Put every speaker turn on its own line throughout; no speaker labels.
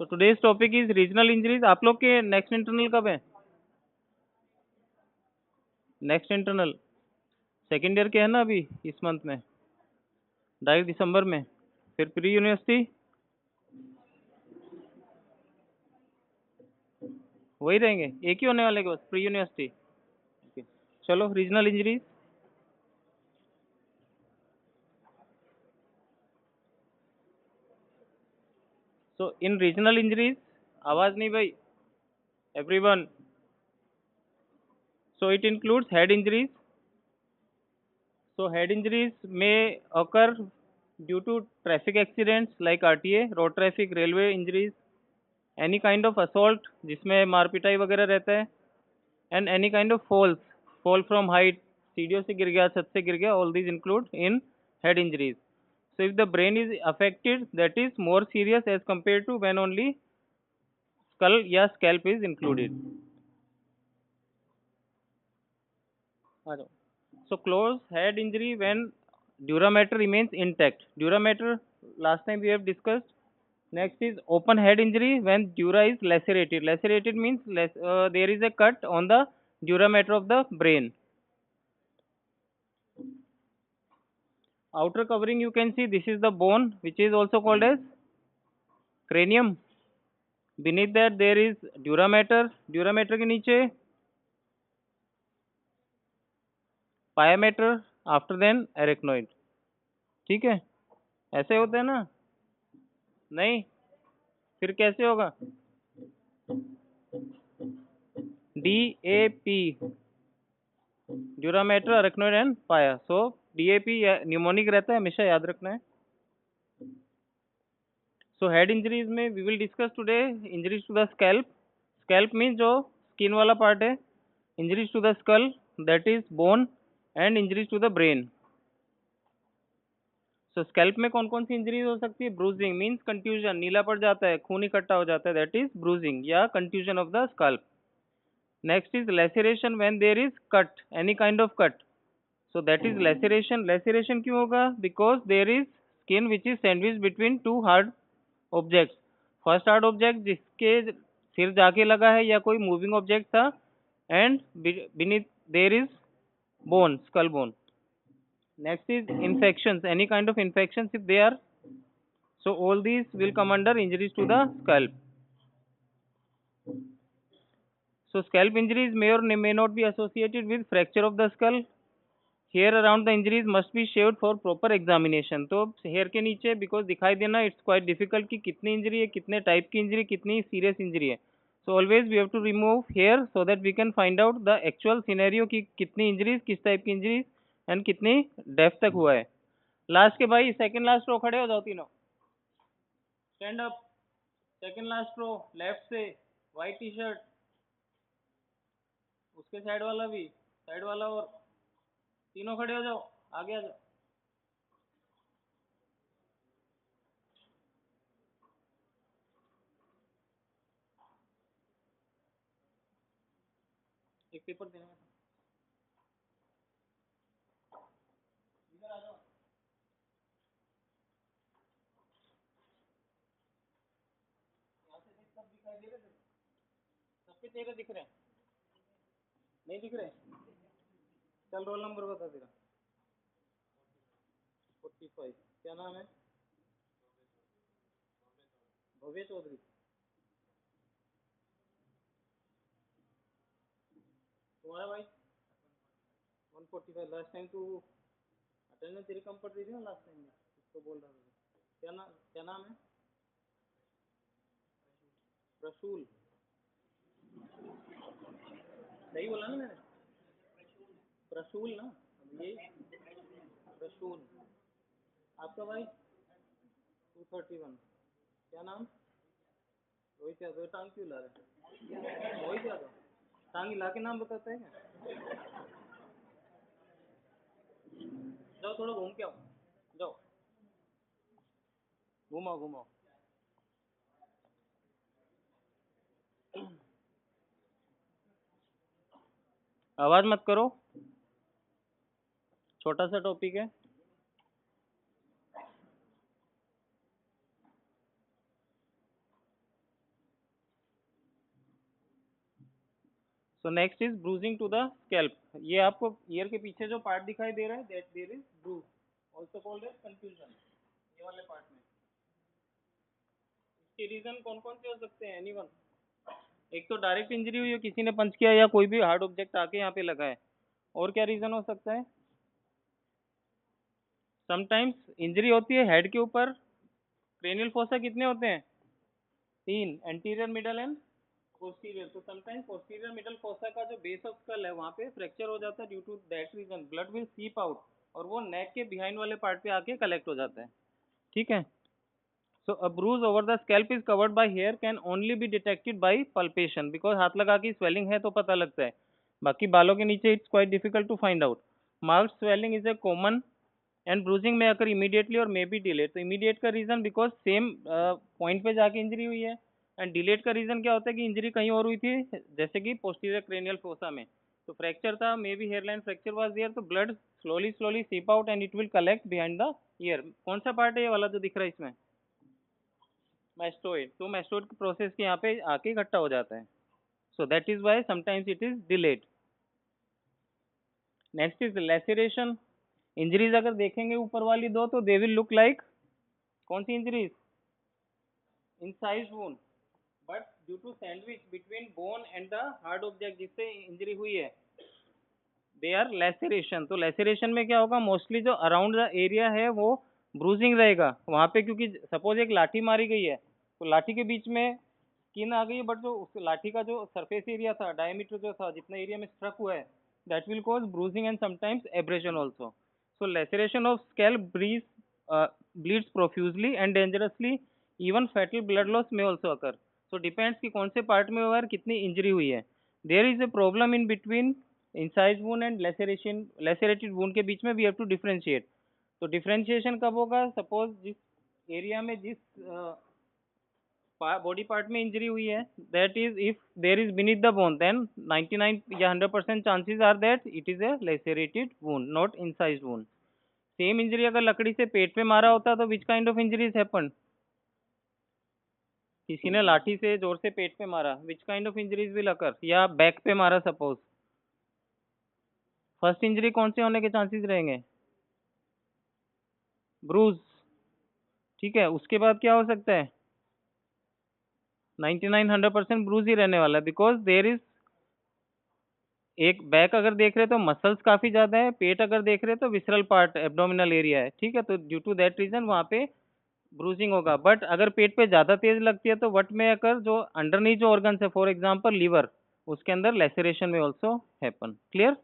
तो today's topic is regional injuries. आप लोग के नेक्स्ट इंटरनल कब है? नेक्स्ट इंटरनल सेकेंड ईयर के है ना अभी इस मंथ में, डायरेक्ट दिसंबर में। फिर प्री यूनिवर्सिटी वही रहेंगे, एक ही होने वाले के बस, प्री यूनिवर्सिटी। चलो रीजनल इंजरीज। सो इन रीजनल इंजरीज, आवाज नहीं भाई everyone. So it includes head injuries. So head injuries may occur due to traffic accidents like RTA, road traffic, railway injuries, any kind of assault जिसमें मार पिटाई वगैरह रहता है, and any kind of falls, fall from height, सीढ़ियों से गिर गया, छत से गिर गया, all these include in head injuries. So if the brain is affected, that is more serious as compared to when only skull या scalp is included. So close head injury when dura mater remains intact. Dura mater last time we have discussed. Next is open head injury when dura is lacerated. Lacerated means there is a cut on the dura mater of the brain. Outer covering you can see, this is the bone which is also called as cranium. Beneath that there is dura mater. Dura mater के नीचे pia mater, after then arachnoid. ठीक है, ऐसे होते हैं ना? नहीं, फिर कैसे होगा? DAP, ड्यूरामेटर, अरेक्नोइड एंड पाया। सो DAP न्यूमोनिक रहता है, हमेशा याद रखना है। सो हेड इंजरीज में we will discuss today injuries to the scalp. Scalp mean जो स्किन वाला पार्ट है। Injuries to the skull, that is bone, and injuries to the brain. So scalp में कौन कौन सी इंजरीज हो सकती है? ब्रूजिंग मीन्स कंट्यूजन, नीला पड़ जाता है, खून इकट्ठा हो जाता है, दैट इज ब्रूजिंग या contusion of the scalp. Next is laceration when there is cut, any kind of cut. So that is laceration. Laceration क्यों होगा? Because there is skin which is sandwiched between two hard objects. First hard object जिसके सिर जाके लगा है या कोई moving object था, and beneath there is bone, skull bone. Next is infections, any kind of infections if they are. So all these will come under injuries to the scalp. So scalp injuries may or may not be associated with fracture of the skull. Hair around the injuries must be shaved for proper examination. तो hair के नीचे because दिखाई देना it's quite difficult कि कितनी injury है, कितने type की इंजरी, कितनी सीरियस इंजरी है। So always we have to remove hair so that we can find out the actual scenario की कितनी इंजरीज, किस टाइप की इंजरीज एंड कितनी डेप्थ तक हुआ है। लास्ट के भाई सेकंड लास्ट रो खड़े हो जाओ तीनों, stand up. Second last row left से, वाइट टी शर्ट, उसके साइड वाला भी, साइड वाला, और तीनों खड़े हो जाओ, आगे आ जाओ। एक पेपर देना है, इधर आ जाओ। यहाँ से देख, सब दिखाई दे रहे थे, सबके चेहरे दिख रहे हैं? नहीं दिख रहे? चल रोल नंबर बता तेरा। 45। क्या नाम है? भव्य चौधरी। तुम्हारा भाई? 145। लास्ट टाइम तू अटेंडेंस तेरी कम पड़ रही थी ना लास्ट टाइम में, उसको बोल रहा था। क्या नाम है? रसूल। सही बोला ना मैंने? रसूल ना, ये रसूल। आपका भाई? 231। क्या नाम? रोहित यादव। टांग क्यों ला रहे हैं? रोहित यादव टांग ला के नाम बताता है क्या? जाओ थोड़ा घूम के आओ, जाओ घुमाओ घुमाओ। आवाज मत करो, छोटा सा टॉपिक है। So next is bruising to the scalp. ये आपको ईयर के पीछे जो पार्ट दिखाई दे रहा है, that there is bruise, also called as contusion. ये वाले पार्ट में इसके रीजन कौन कौन से हो सकते हैं, एनीवन? एक तो डायरेक्ट इंजरी हुई है, किसी ने पंच किया या कोई भी हार्ड ऑब्जेक्ट आके यहाँ पे लगा है। और क्या रीजन हो सकता है? समटाइम्स इंजरी होती है हेड के ऊपर। क्रेनियल फोसा कितने होते हैं? 3, एंटीरियर, मिडल एंड पोस्टीरियर। तो समटाइम्स पोस्टीरियर मिडल फोसा का जो बेस ऑफ स्कल है वहाँ पे फ्रैक्चर हो जाता है। Due to that reason blood will seep out और वो नेक के बिहाइंड वाले पार्ट पे आके कलेक्ट हो जाता है। ठीक है। So a bruise over the scalp is covered by hair can only be detected by palpation, because हाथ लगा के स्वेलिंग है तो पता लगता है, बाकी बालों के नीचे it's quite difficult to find out. Marked swelling is a common and bruising में अकर इमीडिएटली और मे बी डिलेड। तो इमीडिएट का रीजन बिकॉज सेम पॉइंट पे जाके इंजरी हुई है, एंड डिलेड का रीजन क्या होता है कि इंजरी कहीं और हुई थी, जैसे कि पोस्टीरियर क्रेनियल फोसा में तो फ्रैक्चर था, maybe hairline fracture was there, तो blood slowly slowly seep out and it will collect behind the ear. कौन सा पार्ट है ये वाला जो दिख रहा है इसमें? मैस्टोइड। तो मैस्टोइड के प्रोसेस के यहाँ पे आके इकट्ठा हो जाता है। So that is why sometimes it is delayed. Next is laceration. Injuries अगर देखेंगे ऊपर वाली दो तो दे विल लुक लाइक कौन सी injuries? Incise wound, but due to sandwich between bone and the hard object जिससे इंजरी हुई है, दे आर लेसेरेशन। तो लेसेरेशन में क्या होगा, मोस्टली जो अराउंड द एरिया है वो ब्रूजिंग रहेगा वहाँ पे, क्योंकि सपोज एक लाठी मारी गई है तो लाठी के बीच में स्किन आ गई है, बट जो उस लाठी का जो सरफेस एरिया था, डायमीटर जो था, जितना एरिया में स्ट्रक हुआ है, that will cause bruising and sometimes abrasion also. So laceration of scalp bleeds profusely and dangerously, even fatal blood loss में ऑल्सो अकर। सो डिपेंड्स कि कौन से पार्ट में हुआ है और कितनी इंजरी हुई है। There is a problem in between incise wound and laceration, lacerated wound के बीच में वी हैव टू डिफरेंशिएट। तो डिफरेंशिएशन कब होगा? सपोज जिस एरिया में जिस बॉडी पार्ट में इंजरी हुई है, that is if there is beneath the bone, then 99 या 100% chances are that it is a lacerated wound, not incised wound. Same injury अगर लकड़ी से पेट पे मारा होता तो which kind of injuries happen? किसी ने लाठी से जोर से पेट पे मारा, which kind of injuries will occur? या बैक पे मारा सपोज, फर्स्ट इंजरी कौन से होने के चांसेस रहेंगे? ब्रूज। ठीक है, उसके बाद क्या हो सकता है? 99-100% ब्रूज ही रहने वाला है, बिकॉज देर इज एक बैक अगर देख रहे तो मसल्स काफी ज्यादा है, पेट अगर देख रहे तो विसरल पार्ट एब्डोमिनल एरिया है। ठीक है, तो ड्यू टू दैट रीजन वहाँ पे ब्रूजिंग होगा। बट अगर पेट पे ज्यादा तेज लगती है तो वट में अकर जो अंडरनीथ जो ऑर्गन है, फॉर एग्जाम्पल लीवर, उसके अंदर लेसेरेशन में also happen. Clear?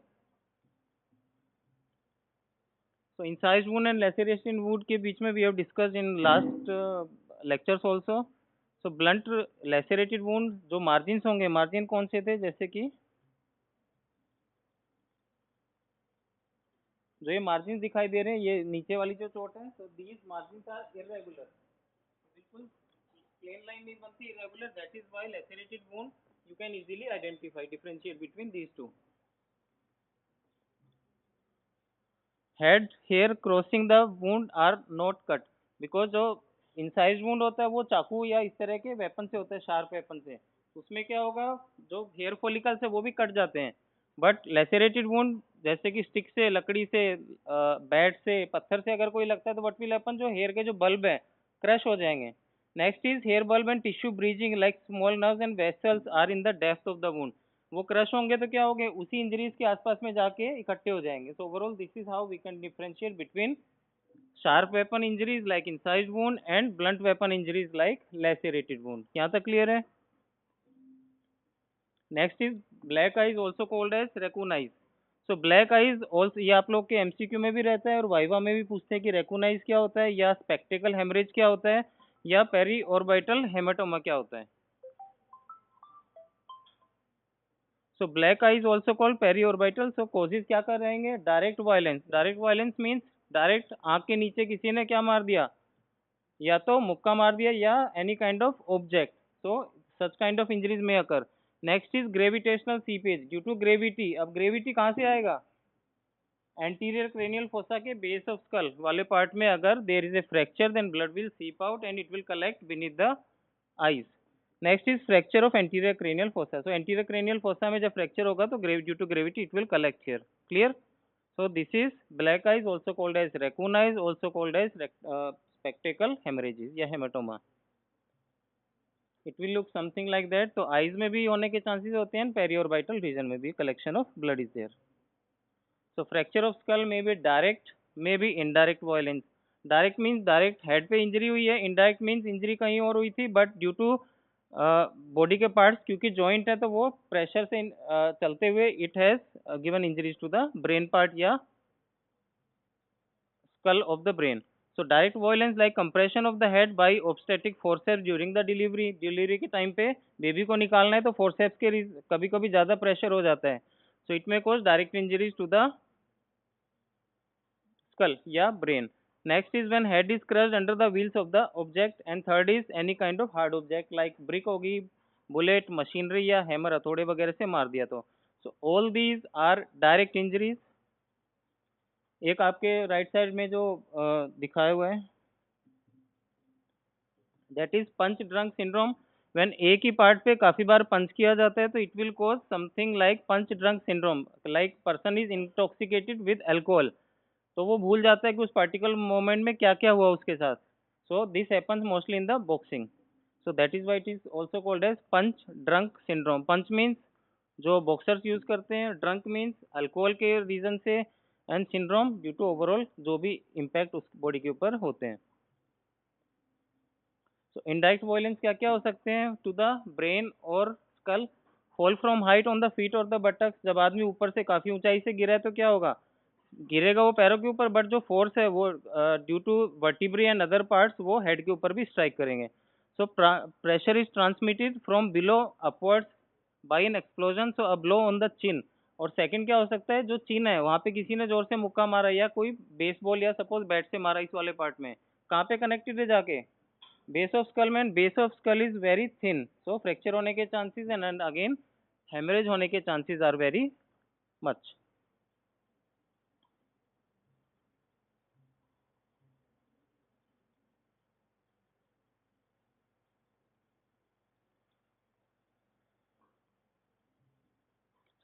So incised wound and laceration wound के बीच में we have discussed in last lectures also. So blunt lacerated wound जो margins होंगे, margin कौन से थे? जैसे कि जो ये margins दिखाई दे रहे हैं, ये नीचे वाली जो चोट है, so these margins are irregular, बिल्कुल plain line नहीं बनती, irregular, that is why lacerated wound you can easily identify, differentiate between these two. Head hair crossing the wound are not cut, because जो इंसाइज वुंड होता है वो चाकू या इस तरह के वेपन से होता है, शार्प वेपन से, उसमें क्या होगा, जो हेयर फॉलिकल्स है वो भी कट जाते हैं। बट लेसेरेटेड वुंड जैसे कि स्टिक से, लकड़ी से, बैट से, पत्थर से अगर कोई लगता है तो वट विल हैपन, जो हेयर के जो बल्ब है क्रश हो जाएंगे। Next is hair bulb and tissue bridging like small nerves and vessels are in the depth of the wound. वो क्रश होंगे तो क्या होंगे, उसी इंजरीज के आसपास में जाके इकट्ठे हो जाएंगे। So overall this is how we can differentiate between sharp weapon injuries like incise wound and blunt weapon injuries like lacerated wound. यहाँ तक क्लियर है? Next is black eyes also called as raccoon eyes. So black eyes also, ये आप लोग के MCQ में भी रहता है और वाइवा में भी पूछते हैं कि रैकून आइज क्या होता है, या स्पेक्टिकल हेमरेज क्या होता है, या पेरी ऑर्बिटल हेमाटोमा क्या होता है। So black eyes also called peri orbital. So causes क्या कर रहेंगे? Direct violence. Direct violence means direct आंख के नीचे किसी ने क्या मार दिया, या तो मुक्का मार दिया या any kind of object. So such kind of injuries में occur. Next is gravitational seepage due to gravity. अब ग्रेविटी कहाँ से आएगा? एंटीरियर क्रेनियल फोसा के बेस ऑफ स्कल वाले पार्ट में अगर there is a fracture, then blood will seep out and it will collect beneath the eyes. Next is fracture of anterior cranial fossa. So anterior cranial fossa में जब fracture होगा तो due to gravity it will collect here. Clear. So this is black eyes, also called as raccoon eyes, also called as spectacle hemorrhages या hematoma. It will look something like that. तो eyes में भी होने के chances होते हैं, periorbital region में भी collection of blood is there. So fracture of skull may be direct, may be indirect violence. Direct means direct head पे injury हुई है, indirect means injury कहीं और हुई थी, but due to बॉडी के पार्ट्स क्योंकि जॉइंट है तो वो प्रेशर से चलते हुए it has given injuries to the brain part या skull of the brain. So direct violence like compression of the head by obstetric forceps during the delivery के टाइम पे बेबी को निकालना है तो forceps के कभी कभी ज्यादा प्रेशर हो जाता है. So it may cause direct injuries to the skull या brain. Next is when head is crushed under the wheels of the object, and third is any kind of hard object like brick होगी, bullet, machinery या hammer हथौड़े वगैरह से मार दिया तो. So all these are direct injuries. एक आपके राइट साइड में जो दिखाया हुआ है that is punch drunk syndrome. When एक ही पार्ट पे काफी बार पंच किया जाता है तो it will cause something like punch drunk syndrome, like person is intoxicated with alcohol. तो वो भूल जाता है कि उस पार्टिकुलर मोमेंट में क्या क्या हुआ उसके साथ. So this happens mostly in the boxing. So that is why it is also called as punch drunk syndrome. Punch means जो बॉक्सर्स यूज करते हैं, ड्रंक मीन्स अल्कोहल के रीजन से, and syndrome due to overall जो भी impact उस body के ऊपर होते हैं. सो इनडायरेक्ट वायलेंस क्या क्या हो सकते हैं टू द ब्रेन और skull. Fall from height on the feet और द बटक्स. जब आदमी ऊपर से काफी ऊंचाई से गिरा है तो क्या होगा, गिरेगा वो पैरों के ऊपर, बट जो फोर्स है वो due to vertebrae and other parts वो हेड के ऊपर भी स्ट्राइक करेंगे. So pressure is transmitted from below upwards by an explosion. So a blow on the chin. और सेकंड क्या हो सकता है, जो चिन है वहां पे किसी ने जोर से मुक्का मारा या कोई बेसबॉल या सपोज बैट से मारा इस वाले पार्ट में, कहाँ पे कनेक्टेड है जाके, बेस ऑफ स्कल में. Base of skull is very thin, so fracture होने के चांसेस एंड अगेन हेमरेज होने के chances are very much.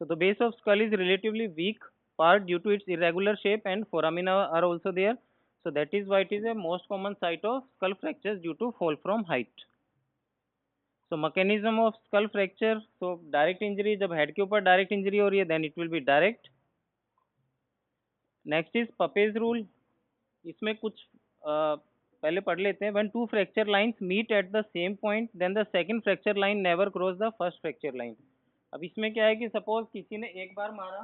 So the base of skull is relatively weak part due to its irregular shape, and foramina are also there. So that is why it is a most common site of skull fractures due to fall from height. So mechanism of skull fracture. So direct injury, जब head के ऊपर direct injury हो रही है then it will be direct. Next is Pape's rule. इसमें कुछ पहले पढ़ लेते हैं. When two fracture lines meet at the same point, then the second fracture line never cross the first fracture line. अब इसमें क्या है कि सपोज किसी ने एक बार मारा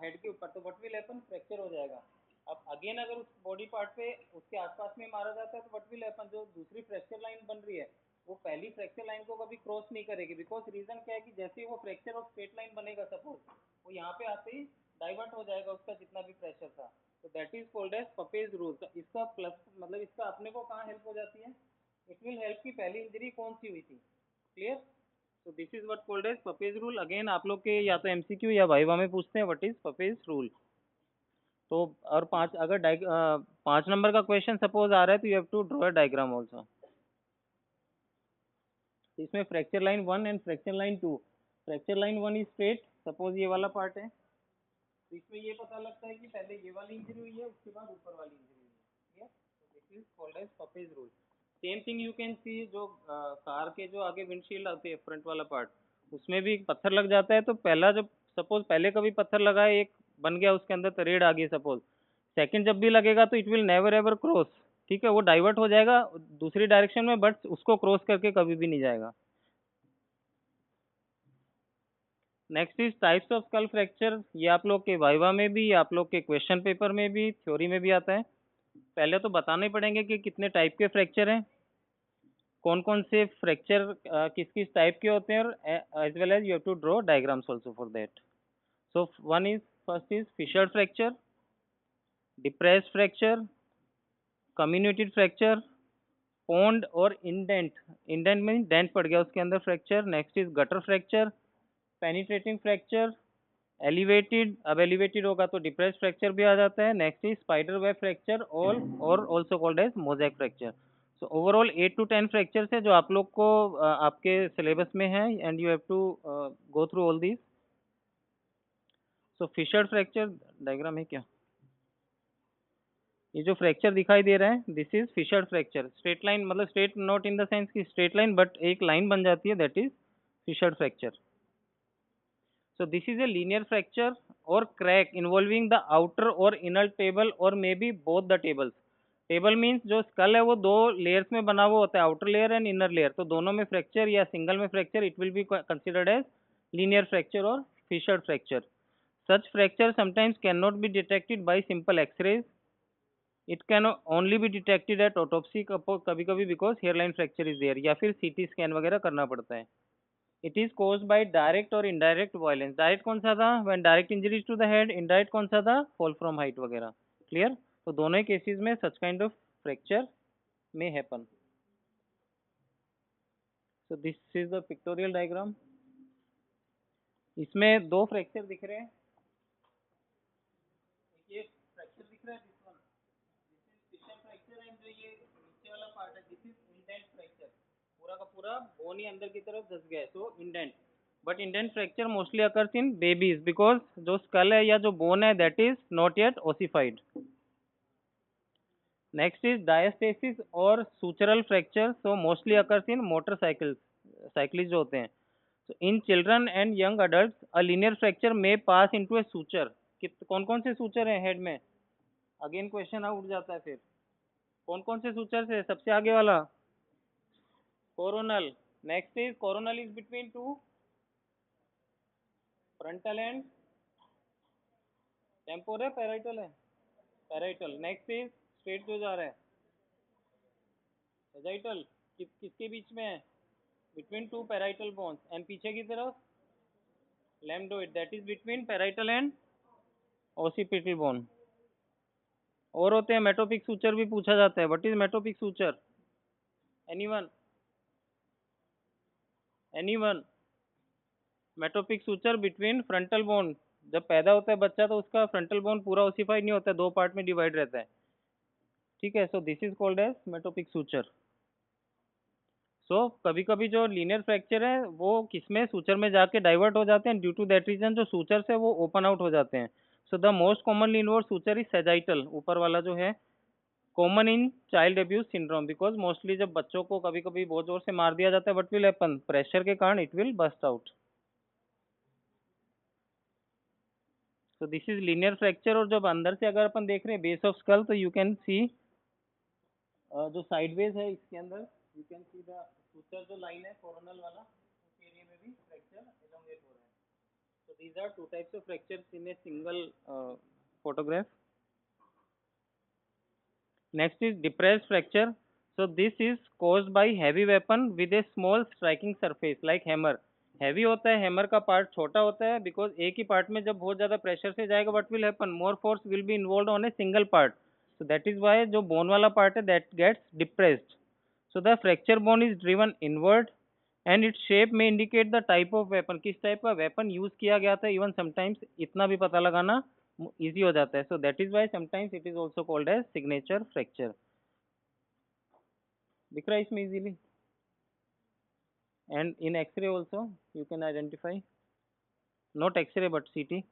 हेड के ऊपर तो व्हाट विल हैपन, फ्रैक्चर हो जाएगा. अब अगेन अगर उस बॉडी पार्ट पे उसके आसपास में मारा जाता है तो व्हाट विल हैपन, जो दूसरी फ्रैक्चर लाइन बन रही है वो पहली फ्रैक्चर लाइन को कभी क्रॉस नहीं करेगी. बिकॉज रीजन क्या है कि जैसे ही वो फ्रैक्चर ऑफ स्ट्रेट लाइन बनेगा सपोज, वो यहाँ पे आते ही डाइवर्ट हो जाएगा उसका जितना भी प्रेशर था. तो that is called as puppe's rule. इसका प्लस मतलब इसका अपने को कहाँ हेल्प हो जाती है, इट विल हेल्प की पहली इंजरी कौन सी हुई थी. Clear. So this is what called as Pape's rule. Again आप लोग के या तो MCQ या वाइवा में पूछते हैं what is Pape's rule. तो और अगर 5 नंबर का क्वेश्चन सपोज आ रहा है तो you have to draw a diagram also. इसमें fracture line 1 and fracture line 2. Fracture line 1 is straight, suppose ये वाला पार्ट है, तो इसमें ये पता लगता है कि पहले ये वाली इंजरी हुई है उसके बाद ऊपर वाली इंजरी हुई है. This is called as Pape's rule. Same thing you can see जो कार के जो आगे विंडशील्ड आती है फ्रंट वाला पार्ट, उसमें भी पत्थर लग जाता है तो पहला जब सपोज पहले कभी पत्थर लगा है एक बन गया उसके अंदर तरेड़ आ गई सपोज, सेकंड जब भी लगेगा तो it will never ever cross. ठीक है, वो डाइवर्ट हो जाएगा दूसरी डायरेक्शन में बट उसको क्रॉस करके कभी भी नहीं जाएगा. Next is types of skull fracture. ये आप लोग के वाइवा में भी, आप लोग के क्वेश्चन पेपर में भी, थ्योरी में भी आता है. पहले तो बताने पड़ेंगे कि कितने टाइप के फ्रैक्चर हैं, कौन कौन से फ्रैक्चर किस किस टाइप के होते हैं, और as well as you have to draw diagrams also for that. So one is first is fissured fracture, depressed fracture, comminuted fracture, pond और इंडेंट. इंडेंट मीन डेंट पड़ गया उसके अंदर fracture. Next is gutter fracture, penetrating fracture, elevated. अब elevated होगा तो depressed fracture भी आ जाता है. Next is spider web fracture और also called as mosaic fracture. So overall 8 to 10 fractures है जो आप लोग को आपके सिलेबस में है, and you have to go through all these. So fissured fracture diagram है क्या? ये जो फ्रैक्चर दिखाई दे रहा है, this is fissured fracture. Straight line, मतलब straight not in the sense की स्ट्रेट लाइन, बट एक लाइन बन जाती है, that is fissured fracture. So this is a linear fracture or crack involving the outer or inner table or maybe both the tables. Table means जो skull है वो दो layers में बना हुआ होता है, outer layer and inner layer, तो दोनों में फ्रैक्चर या सिंगल में fracture, it will be considered as linear fracture और fissured fracture. Such fracture sometimes can not be detected by simple x-rays, it can only be detected at autopsy कभी कभी because hairline fracture is there, या फिर CT scan वगैरह करना पड़ता है। It is caused by direct और indirect violence. Direct कौन सा था, when direct injuries to the head, indirect कौन सा था, फॉल फ्रॉम हाइट वगैरह। क्लियर? तो दोनों ही केसेस में सच काइंड ऑफ फ्रैक्चर में happen. So this is the pictorial diagram. इसमें दो फ्रैक्चर दिख रहे हैं, ये फ्रैक्चर दिख रहा है, this one, this is fissure fracture, and जो ये नीचे वाला पार्ट है, दिस इज इंडेंट फ्रैक्चर। पूरा का पूरा बोन ही अंदर की तरफ धस गया है, so indent. But indent fracture mostly occurs in babies because जो स्कल है या जो बोन है that is not yet ossified. Next is diastasis और sutural fracture, so mostly occurs in motorcycles, cyclist जो होते हैं। So in children and young adults, a linear fracture may pass into a suture. कौन कौन से suture हैं head में? Again question उठ जाता है फिर, कौन कौन से सूचर है? सबसे आगे वाला coronal. Next is coronal is between two frontal and temporal है, पैराइटल है, पैराइटल। नेक्स्ट इज स्ट्रेट जो जा रहा है, सेजाइटल। किसके बीच में है? Between two parietal bones. And पीछे की तरफ lambdoid, that is between parietal and occipital bone. और होते हैं मेटोपिक सूचर भी पूछा जाता है, what is metopic suture? Anyone? Anyone? Metopic suture between frontal bone. जब पैदा होता है बच्चा तो उसका फ्रंटल बोन पूरा ओसिफाइड नहीं होता है, दो पार्ट में डिवाइड रहता है, ठीक है। So this is called as metopic suture. So कभी कभी जो लीनियर फ्रैक्चर है वो किसमें, सूचर में जाके डाइवर्ट हो जाते हैं, ड्यू टू दैट रीजन जो सूचर है वो ओपन आउट हो जाते हैं। So the most commonly involve suture is sagittal, ऊपर वाला जो है। Common in child abuse syndrome because mostly जब बच्चों को कभी कभी बहुत जोर से मार दिया जाता है, व्हाट विल हैपन, प्रेशर के कारण it will burst out. So this is linear fracture. और जब अंदर से अगर अपन देख रहे हैं बेस ऑफ स्कल, तो यू कैन सी जो साइडवेज है इसके अंदर, you can see the suture जो लाइन है कोरोनल वाला, उस एरिया में भी फ्रैक्चर एलोंगेट हो रहा है। So these are two types of fractures in a single photograph. Next is depressed fracture. So this is caused by heavy weapon with a small striking surface like hammer. Heavy होता है, hammer का part छोटा होता है, because एक ही part में जब बहुत ज्यादा प्रेशर से जाएगा what will happen, more force will be involve on a single part. So that is why जो बोन वाला पार्ट है that gets depressed. So the fracture bone is driven inward and its shape में indicate the type of weapon, किस type का weapon use किया गया था। Even sometimes इतना भी पता लगाना इजी हो जाता है। So that is why sometimes it is also called as signature fracture. दिख रहा है इसमें easily, and in X-ray also you can identify, not X-ray but CT.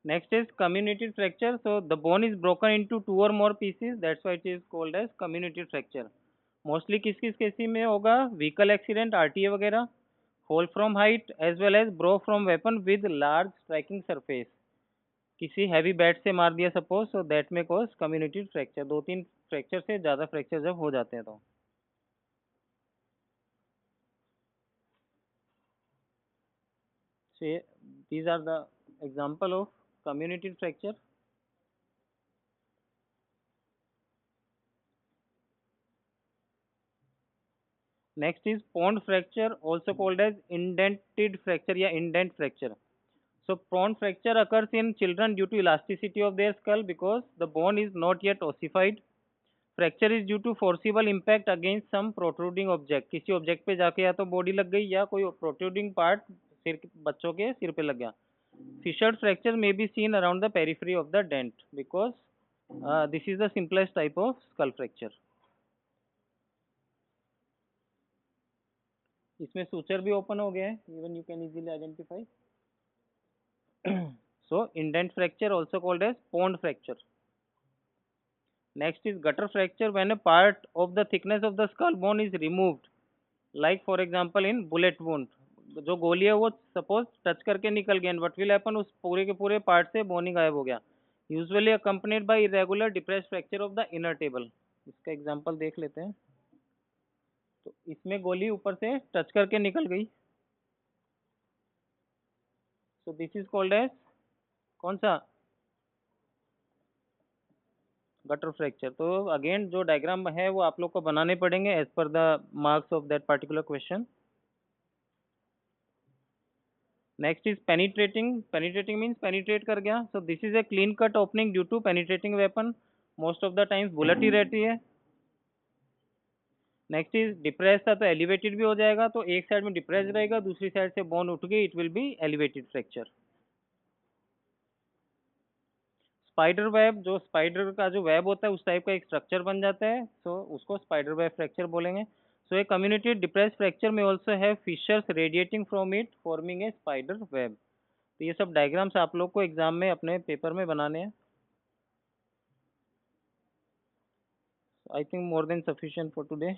Next is comminuted fracture. So the bone is broken into two or more pieces. That's why it is called as comminuted fracture. Mostly किस किस केसी में होगा, vehicle accident, RTA वगैरह, fall from height as well as blow from weapon with large striking surface. किसी heavy bat से मार दिया suppose, so that may cause comminuted fracture. दो तीन फ्रैक्चर से ज़्यादा फ्रैक्चर जब हो जाते हैं तो। So these are the example of comminuted fracture. Next is pond fracture, also called as indented fracture या indent fracture. So pond fracture occurs in children due to elasticity of their skull because the bone is not yet ossified. Fracture is due to forcible impact against some protruding object. किसी object पे जाके या तो body लग गई या कोई protruding part सिर, बच्चों के सिर पे लग गया। Fissured fracture may be seen around the periphery of the dent because This is the simplest type of skull fracture. इसमें suture भी open हो गया है, even you can easily identify. So indent fracture also called as pond fracture. Next is gutter fracture, when a part of the thickness of the skull bone is removed, like for example in bullet wound. जो गोली है वो suppose touch करके निकल गया, what will happen, उस पूरे के पूरे पार्ट से बोन ही गायब हो गया. Usually accompanied by irregular depressed fracture of the inner table. इसका एग्जांपल देख लेते हैं. तो इसमें गोली ऊपर से टच करके निकल गई. So this is called as कौन सा, गटर फ्रैक्चर. तो अगेन जो डायग्राम है वो आप लोग को बनाने पड़ेंगे as per the marks of that particular question. Next is penetrating. Penetrating means penetrate कर गया. So this is a clean cut opening due to penetrating weapon. Most of the times bullet ही रहती है. नेक्स्ट इज डिप्रेस था तो elevated भी हो जाएगा. तो एक साइड में डिप्रेस रहेगा, दूसरी साइड से बोन उठ गई, it will B elevated fracture. Spider web, जो स्पाइडर का जो वेब होता है उस टाइप का एक स्ट्रक्चर बन जाता है, तो उसको स्पाइडर वेब फ्रैक्चर बोलेंगे. So a comminuted depress fracture में also have fissures radiating from it forming a spider web. तो ये सब डायग्राम्स आप लोग को एग्जाम में अपने पेपर में बनाने हैं. I think more than sufficient for today.